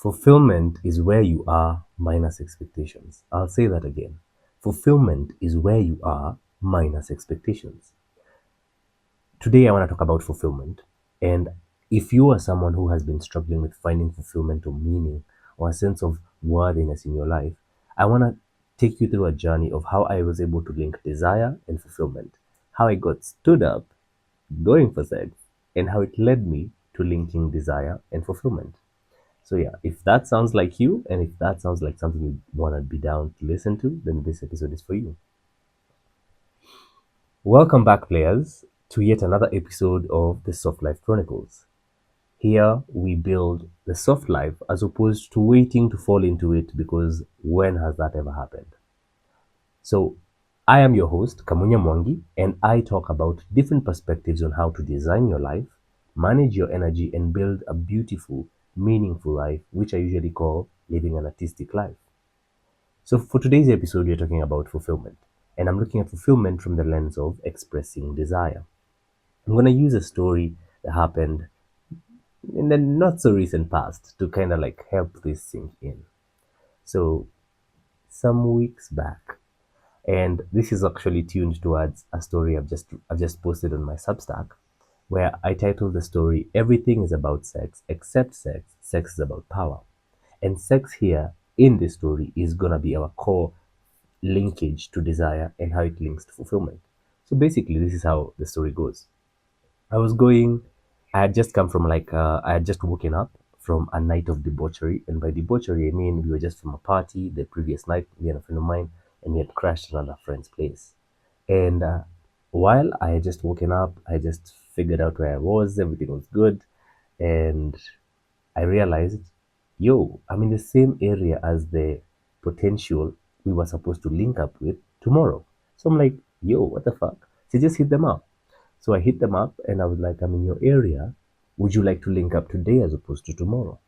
Fulfillment is where you are minus expectations. I'll say that again. Fulfillment is where you are minus expectations. Today, I want to talk about fulfillment. And if you are someone who has been struggling with finding fulfillment or meaning or a sense of worthiness in your life, I want to take you through a journey of how I was able to link desire and fulfillment, how I got stood up going for sex, and how it led me to linking desire and fulfillment. So yeah, if that sounds like you, and if that sounds like something you want to be down to listen to, then this episode is for you. Welcome back, players, to yet another episode of the Soft Life Chronicles. Here we build the soft life as opposed to waiting to fall into it, because when has that ever happened? So I am your host, Kamunya Mwangi, and I talk about different perspectives on how to design your life, manage your energy, and build a beautiful, meaningful life, which I usually call living an artistic life. So for today's episode, we're talking about fulfillment, and I'm looking at fulfillment from the lens of expressing desire. I'm going to use a story that happened in the not so recent past to kind of like help this sink in. So some weeks back, and this is actually tuned towards a story I've just posted on my Substack, where I titled the story "Everything is about sex except sex. Sex is about power." And sex here in this story is gonna be our core linkage to desire and how it links to fulfillment. So basically, this is how the story goes. I was going, I had just come from I had just woken up from a night of debauchery. And by debauchery, I mean we were just from a party the previous night, me and a friend of mine, and we had crashed at another friend's place. And while I had just woken up, I just figured out where I was, everything was good. And I realized, yo, I'm in the same area as the potential we were supposed to link up with tomorrow. So I'm like, yo, what the fuck? So just hit them up. So I hit them up and I was like, I'm in your area. Would you like to link up today as opposed to tomorrow?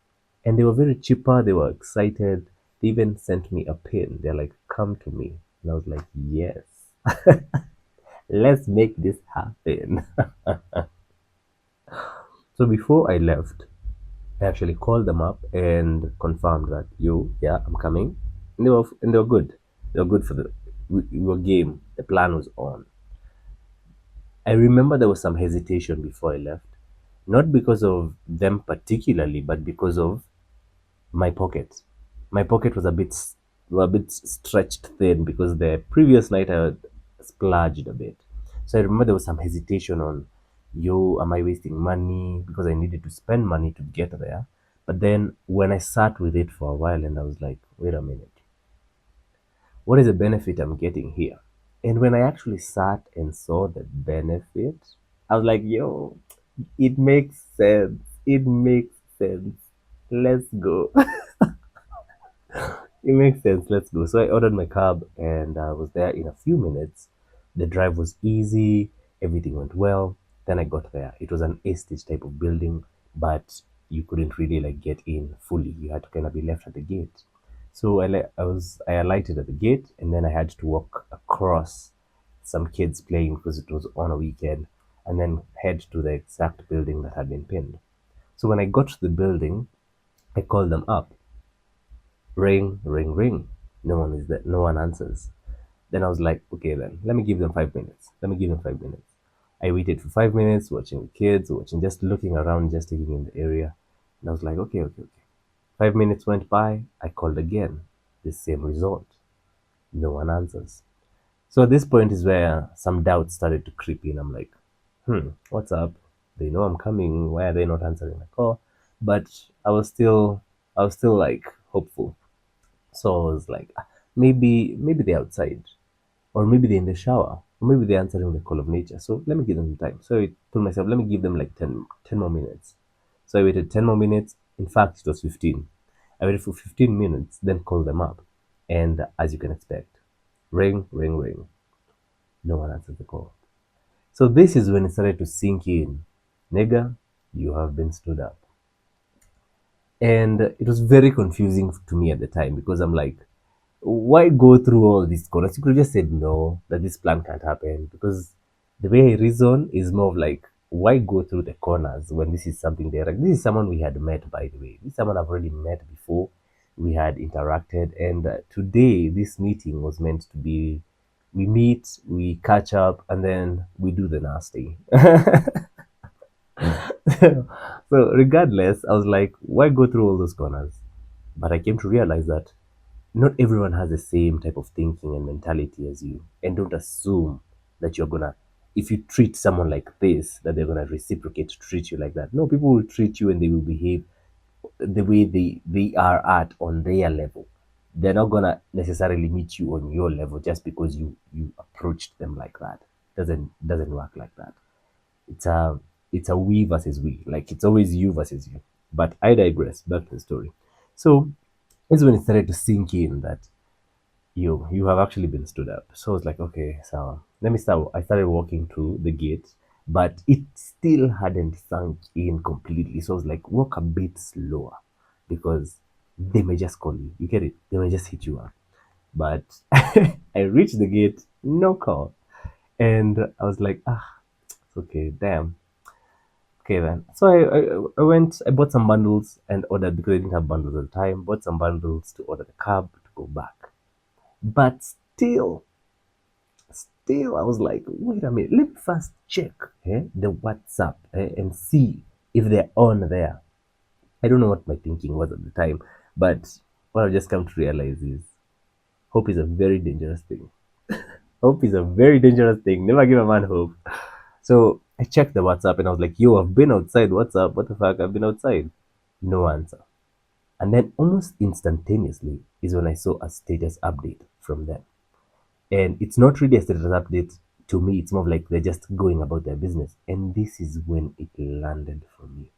And they were very chipper. They were excited. They even sent me a pin. They're like, come to me. And I was like, yes, let's make this happen. So before I left, I actually called them up and confirmed that, yo, yeah, I'm coming. And they were good. They were good for we were game. The plan was on. I remember there was some hesitation before I left, not because of them particularly, but because of my pocket. My pocket was a bit stretched thin because the previous night I had splurged a bit. So I remember there was some hesitation on, yo, am I wasting money? Because I needed to spend money to get there. But then when I sat with it for a while and I was like, wait a minute, what is the benefit I'm getting here? And when I actually sat and saw the benefit, I was like, yo, it makes sense. It makes sense. Let's go. It makes sense. Let's go. So I ordered my cab and I was there in a few minutes. The drive was easy. Everything went well. Then I got there. It was an estate type of building, but you couldn't really like get in fully. You had to kind of be left at the gate. So I alighted at the gate and then I had to walk across some kids playing because it was on a weekend, and then head to the exact building that had been pinned. So when I got to the building, I called them up. Ring, ring, ring. No one is there. No one answers. Then I was like, okay, then let me give them 5 minutes. Let me give them 5 minutes. I waited for 5 minutes, watching the kids, watching, just looking around, just taking in the area. And I was like, okay, okay, okay. 5 minutes went by. I called again. The same result. No one answers. So at this point is where some doubts started to creep in. I'm like, what's up? They know I'm coming. Why are they not answering my call? But I was still, I was still like hopeful. So I was like, maybe they're outside, or maybe they're in the shower, or maybe they're answering the call of nature. So let me give them some time. So I told myself, let me give them like 10 more minutes. So I waited 10 more minutes. In fact, it was 15. I waited for 15 minutes, then called them up. And as you can expect, ring, ring, ring. No one answered the call. So this is when it started to sink in. Nigga, you have been stood up. And it was very confusing to me at the time because I'm like, why go through all these corners? You could have just said no, that this plan can't happen. Because the way I reason is more of like, why go through the corners when this is something direct? This is someone we had met, by the way. This is someone I've already met before. We had interacted, and today this meeting was meant to be. We meet, we catch up, and then we do the nasty. So regardless, I was like, why go through all those corners? But I came to realize that not everyone has the same type of thinking and mentality as you. And don't assume that you're gonna, if you treat someone like this, that they're gonna reciprocate to treat you like that. No, people will treat you and they will behave the way they are at on their level. They're not gonna necessarily meet you on your level just because you approached them like that. Doesn't work like that. It's a it's a we versus we. Like it's always you versus you. But I digress. Back to the story. So it's when it started to sink in that you have actually been stood up. So I was like, okay, so let me start. I started walking to the gate, but it still hadn't sunk in completely. So I was like, walk a bit slower because they may just call you. You get it? They may just hit you up. But I reached the gate, no call. And I was like, it's okay, damn. Okay then. So I went, I bought some bundles and ordered because I didn't have bundles at the time. Bought some bundles to order the cab to go back. But still, I was like, wait a minute, let me first check the WhatsApp and see if they're on there. I don't know what my thinking was at the time, but what I've just come to realize is hope is a very dangerous thing. Hope is a very dangerous thing. Never give a man hope. So I checked the WhatsApp and I was like, yo, I've been outside. What's up? What the fuck? I've been outside. No answer. And then almost instantaneously is when I saw a status update from them. And it's not really a status update to me, it's more of like they're just going about their business. And this is when it landed for me.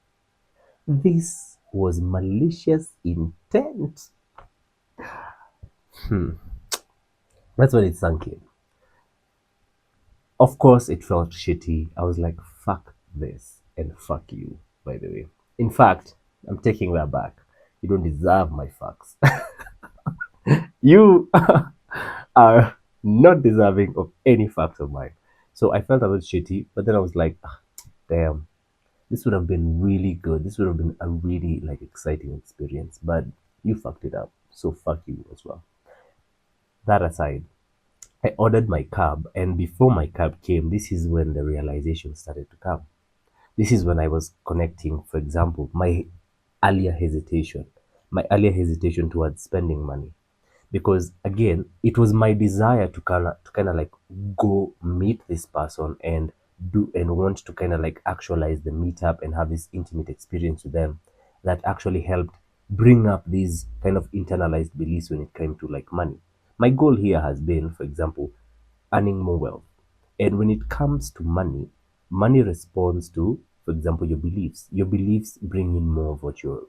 This was malicious intent. That's when it sunk in. Of course, it felt shitty. I was like, fuck this and fuck you, by the way. In fact, I'm taking that back. You don't deserve my fucks. You are not deserving of any fucks of mine. So I felt a bit shitty, but then I was like, damn, this would have been really good. This would have been a really like exciting experience, but you fucked it up. So fuck you as well. That aside, I ordered my cab, and before my cab came, this is when the realization started to come. This is when I was connecting, for example, my earlier hesitation towards spending money. Because again, it was my desire to kind of like go meet this person and do and want to kind of like actualize the meetup and have this intimate experience with them that actually helped bring up these kind of internalized beliefs when it came to like money. My goal here has been, for example, earning more wealth. And when it comes to money, money responds to, for example, your beliefs. Your beliefs bring in more of what you're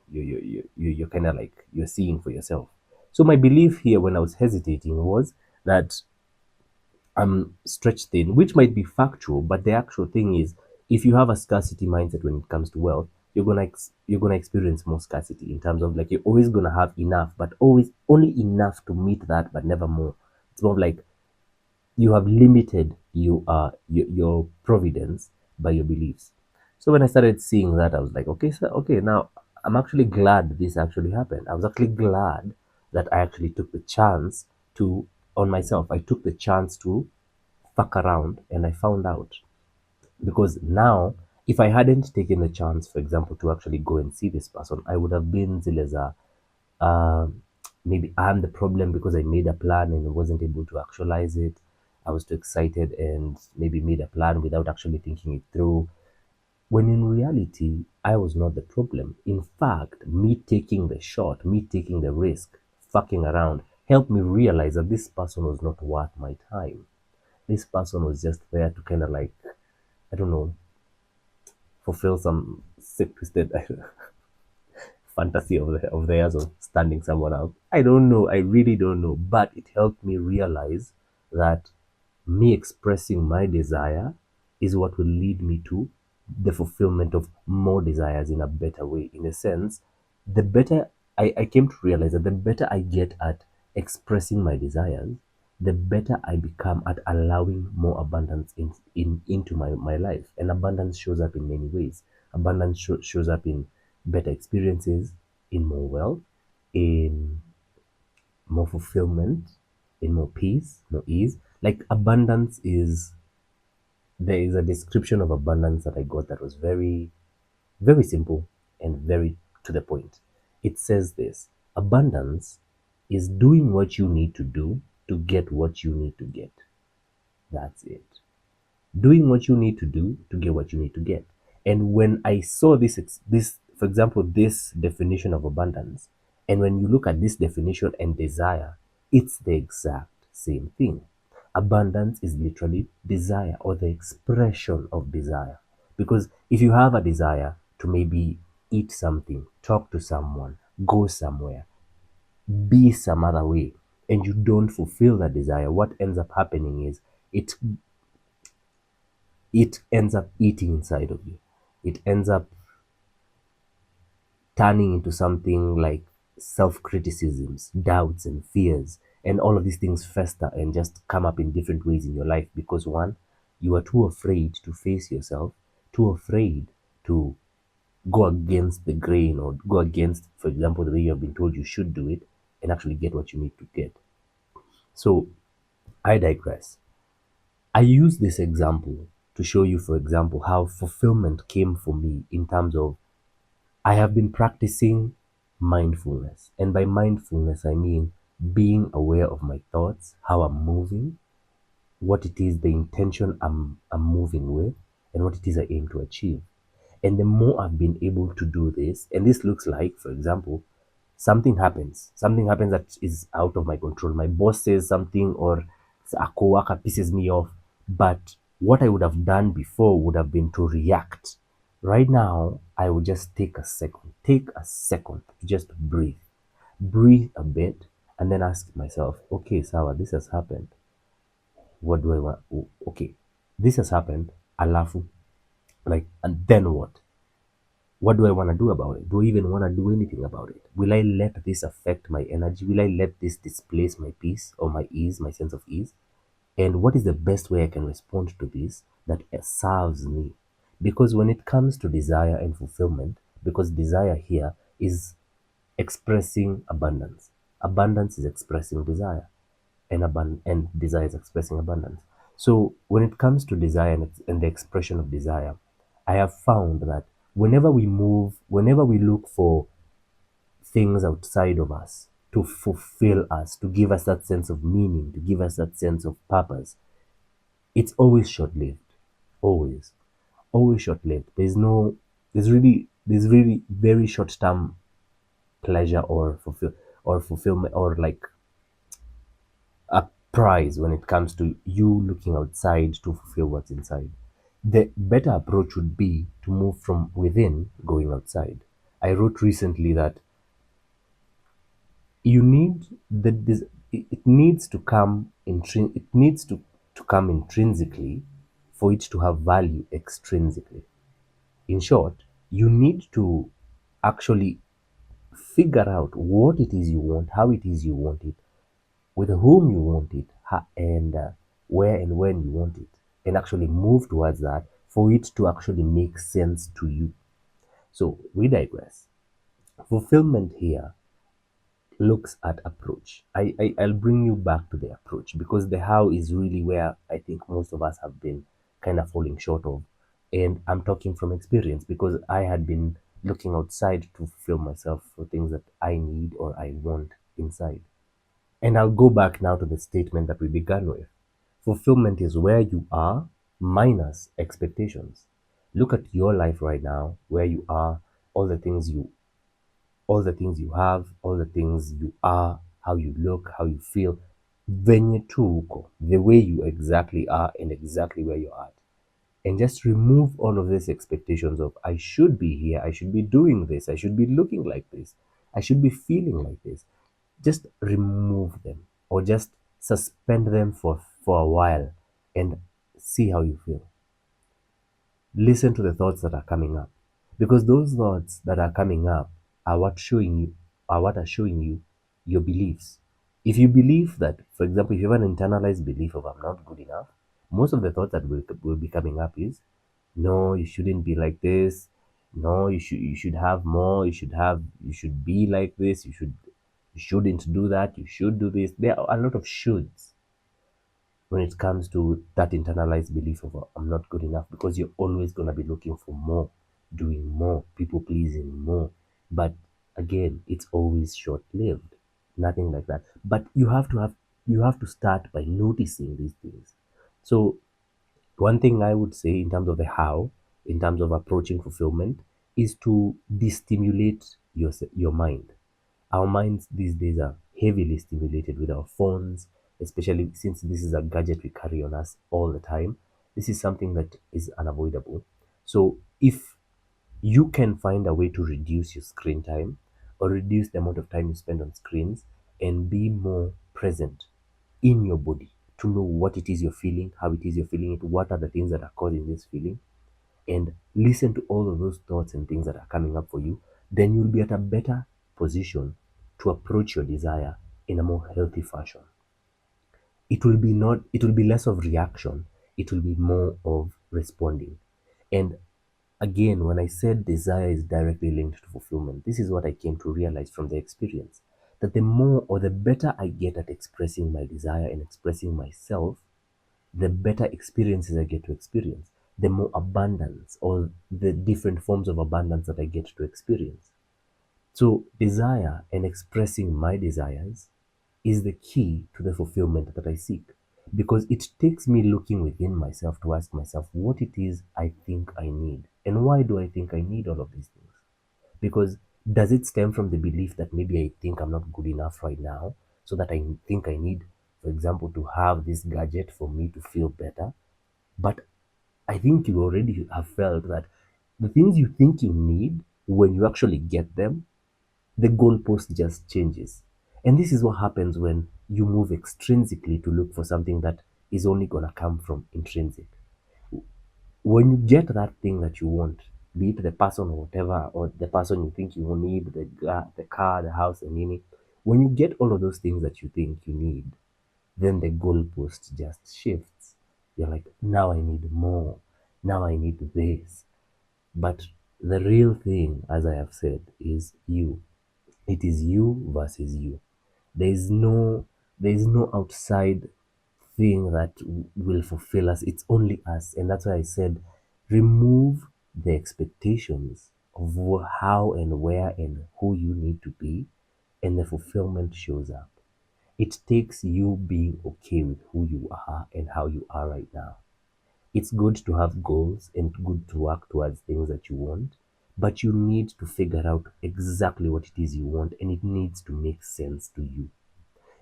kind of like you're seeing for yourself. So my belief here when I was hesitating was that I'm stretched thin, which might be factual, but the actual thing is, if you have a scarcity mindset when it comes to wealth, you're gonna experience more scarcity in terms of like you're always gonna have enough, but always only enough to meet that, but never more. It's more like you have limited your providence by your beliefs. So when I started seeing that, I was like, okay, so okay, now I'm actually glad this actually happened. I was actually glad that I actually took the chance to on myself. I took the chance to fuck around and I found out. Because now, if I hadn't taken the chance, for example, to actually go and see this person, I would have been Zileza. Um, Maybe I'm the problem because I made a plan and wasn't able to actualize it. I was too excited and maybe made a plan without actually thinking it through. When in reality, I was not the problem. In fact, me taking the shot, me taking the risk, fucking around, helped me realize that this person was not worth my time. This person was just there to kind of like, I don't know, fulfill some sick, twisted fantasy of theirs of standing someone out. I don't know. I really don't know. But it helped me realize that me expressing my desire is what will lead me to the fulfillment of more desires in a better way. In a sense, I came to realize that the better I get at expressing my desires, the better I become at allowing more abundance into my life. And abundance shows up in many ways. Abundance shows up in better experiences, in more wealth, in more fulfillment, in more peace, more ease. Like abundance is, there is a description of abundance that I got that was very, very simple and very to the point. It says this: abundance is doing what you need to do to get what you need to get. That's it. Doing what you need to do to get what you need to get. And when I saw this, for example, this definition of abundance, and when you look at this definition and desire, it's the exact same thing. Abundance is literally desire, or the expression of desire. Because if you have a desire to maybe eat something, talk to someone, go somewhere, be some other way, and you don't fulfill that desire, what ends up happening is it it ends up eating inside of you. It ends up turning into something like self criticisms, doubts, and fears. And all of these things fester and just come up in different ways in your life because, one, you are too afraid to face yourself, too afraid to go against the grain or go against, for example, the way you have been told you should do it and actually get what you need to get. So I digress. I use this example to show you, for example, how fulfillment came for me in terms of I have been practicing mindfulness. And by mindfulness, I mean being aware of my thoughts, how I'm moving, what it is, the intention I'm moving with, and what it is I aim to achieve. And the more I've been able to do this, and this looks like, for example, something happens that is out of my control. My boss says something, or a coworker pisses me off. But what I would have done before would have been to react. Right now, I would just take a second to just breathe a bit, and then ask myself, okay, Sawa, this has happened. What do I want? Okay, this has happened. Alafu, like, and then what? What do I want to do about it? Do I even want to do anything about it? Will I let this affect my energy? Will I let this displace my peace or my ease, my sense of ease? And what is the best way I can respond to this that serves me? Because when it comes to desire and fulfillment, because desire here is expressing abundance, abundance is expressing desire, and desire is expressing abundance. So when it comes to desire and the expression of desire, I have found that whenever we look for things outside of us to fulfill us, to give us that sense of meaning, to give us that sense of purpose, it's always short-lived. Always. Always short-lived. There's really very short-term pleasure or fulfillment, or like a prize when it comes to you looking outside to fulfill what's inside. The better approach would be to move from within going outside. I wrote recently that you need it needs to come intrinsically for it to have value extrinsically. In short, you need to actually figure out what it is you want, how it is you want it, with whom you want it, and where and when you want it, and actually move towards that for it to actually make sense to you. So we digress. Fulfillment here looks at approach. I'll bring you back to the approach because the how is really where I think most of us have been kind of falling short of. And I'm talking from experience because I had been looking outside to fulfill myself for things that I need or I want inside. And I'll go back now to the statement that we began with. Fulfillment is where you are minus expectations. Look at your life right now, where you are, all the things you all the things you have, all the things you are, how you look, how you feel, venye tu uko, the way you exactly are and exactly where you're at. And just remove all of these expectations of I should be here, I should be doing this, I should be looking like this, I should be feeling like this. Just remove them or just suspend them for a while and see how you feel. Listen to the thoughts that are coming up, because those thoughts that are coming up are what are showing you your beliefs. If you believe that, for example, if you have an internalized belief of I'm not good enough, most of the thoughts that will be coming up is, no, you shouldn't be like this. No, you should have more. You should be like this. You shouldn't do that. You should do this. There are a lot of shoulds when it comes to that internalized belief of I'm not good enough, because you're always going to be looking for more, doing more, people pleasing more. But again, it's always short lived. Nothing like that. But you have to start by noticing these things. So one thing I would say in terms of the how, in terms of approaching fulfillment, is to destimulate your mind. Our minds these days are heavily stimulated with our phones, especially since this is a gadget we carry on us all the time. This is something that is unavoidable. So, if you can find a way to reduce your screen time or reduce the amount of time you spend on screens and be more present in your body to know what it is you're feeling, how it is you're feeling it, what are the things that are causing this feeling, and listen to all of those thoughts and things that are coming up for you, then you'll be at a better position to approach your desire in a more healthy fashion. It will be less of reaction, it will be more of responding. And again, when I said desire is directly linked to fulfillment, this is what I came to realize from the experience, that the more or the better I get at expressing my desire and expressing myself, the better experiences I get to experience, the more abundance or the different forms of abundance that I get to experience. So, desire and expressing my desires is the key to the fulfillment that I seek, because it takes me looking within myself to ask myself what it is I think I need and why do I think I need all of these things. Because does it stem from the belief that maybe I think I'm not good enough right now, so that I think I need, for example, to have this gadget for me to feel better? But I think you already have felt that the things you think you need, when you actually get them, the goalpost just changes. And this is what happens when you move extrinsically to look for something that is only going to come from intrinsic. When you get that thing that you want, be it the person or whatever, or the person you think you will need, the car, the house, and any, when you get all of those things that you think you need, then the goalpost just shifts. You're like, now I need more. Now I need this. But the real thing, as I have said, is you. It is you versus you. There is no there is no outside thing that will fulfill us. It's only us. And that's why I said remove the expectations of how and where and who you need to be, and the fulfillment shows up. It takes you being okay with who you are and how you are right now. It's good to have goals and good to work towards things that you want, but you need to figure out exactly what it is you want, and it needs to make sense to you.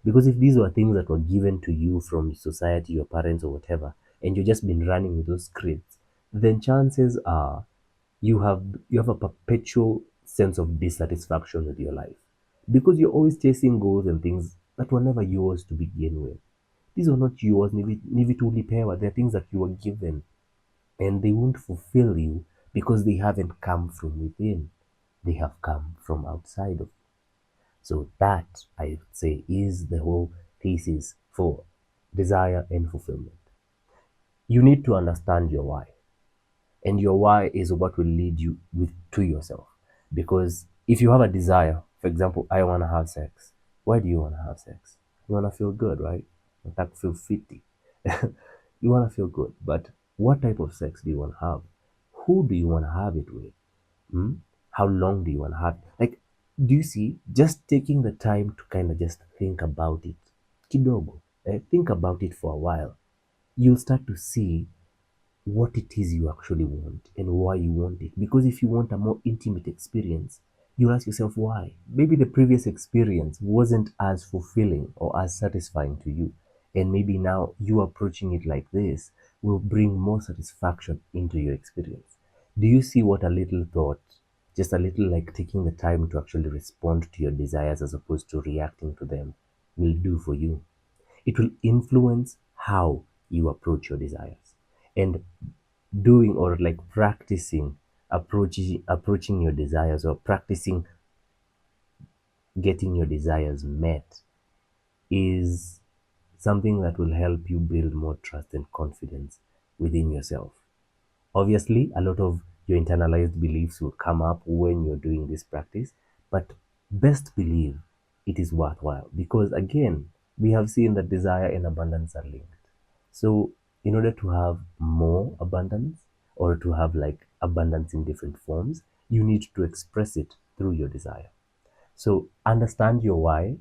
Because if these were things that were given to you from society, your parents, or whatever, and you've just been running with those scripts, then chances are you have a perpetual sense of dissatisfaction with your life. Because you're always chasing goals and things that were never yours to begin with. These are not yours, nivitulipewa. They're things that you were given, and they won't fulfill you because they haven't come from within. They have come from outside of. So that, I would say, is the whole thesis for desire and fulfillment. You need to understand your why, and your why is what will lead you to yourself. Because if you have a desire, for example, I want to have sex. Why do you want to have sex? You want to feel good, right? You want to feel fitty. You want to feel good, but what type of sex do you want to have? Who do you want to have it with? Hmm? How long do you want to have? Like, do you see? Just taking the time to kind of just think about it, kidogo, think about it for a while. You'll start to see what it is you actually want and why you want it. Because if you want a more intimate experience, you ask yourself why. Maybe the previous experience wasn't as fulfilling or as satisfying to you. And maybe now you approaching it like this will bring more satisfaction into your experience. Do you see what a little thought, just a little like taking the time to actually respond to your desires as opposed to reacting to them, will do for you? It will influence how you approach your desires. And doing or like practicing approaching your desires, or practicing getting your desires met, is something that will help you build more trust and confidence within yourself. Obviously, a lot of your internalized beliefs will come up when you're doing this practice, but best believe it is worthwhile because, again, we have seen that desire and abundance are linked. So, in order to have more abundance or to have like abundance in different forms, you need to express it through your desire. So, understand your why,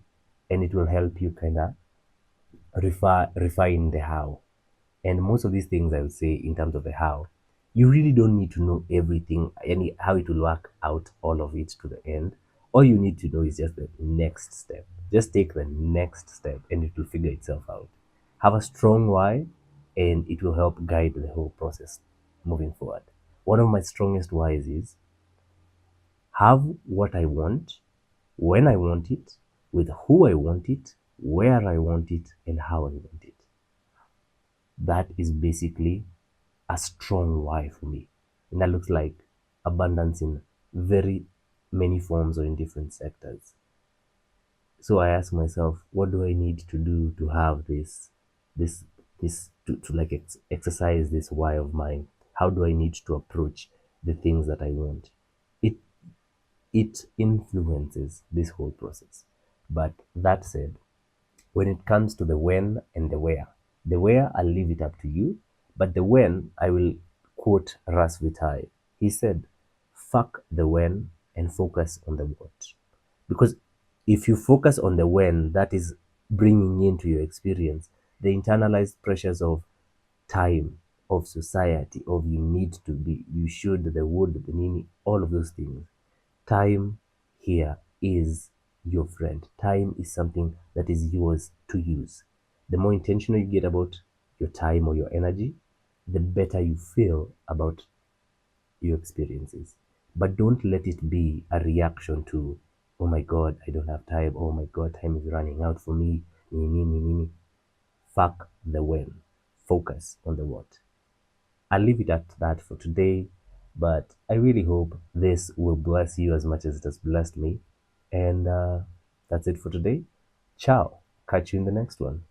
and it will help you kind of refine the how. And most of these things, I would say, in terms of the how, you really don't need to know everything, any how it will work out, all of it to the end. All you need to know is just the next step. Just take the next step, and it will figure itself out. Have a strong why, and it will help guide the whole process moving forward. One of my strongest whys is have what I want, when I want it, with who I want it, where I want it, and how I want it. That is basically a strong why for me. And that looks like abundance in very many forms or in different sectors. So I ask myself, what do I need to do to have this, to like exercise this why of mine? How do I need to approach the things that I want? It, it influences this whole process. But that said, when it comes to the when and the where I'll leave it up to you, but the when I will quote Ras Vitaly. He said, fuck the when and focus on the what. Because if you focus on the when, that is bringing into your experience the internalized pressures of time, of society, of you need to be, you should, the would, the nini, all of those things. Time here is your friend. Time is something that is yours to use. The more intentional you get about your time or your energy, the better you feel about your experiences. But don't let it be a reaction to, oh my God, I don't have time. Oh my God, time is running out for me. Ni, ni, ni, ni, ni. Fuck the when. Focus on the what. I'll leave it at that for today, but I really hope this will bless you as much as it has blessed me. And that's it for today. Ciao. Catch you in the next one.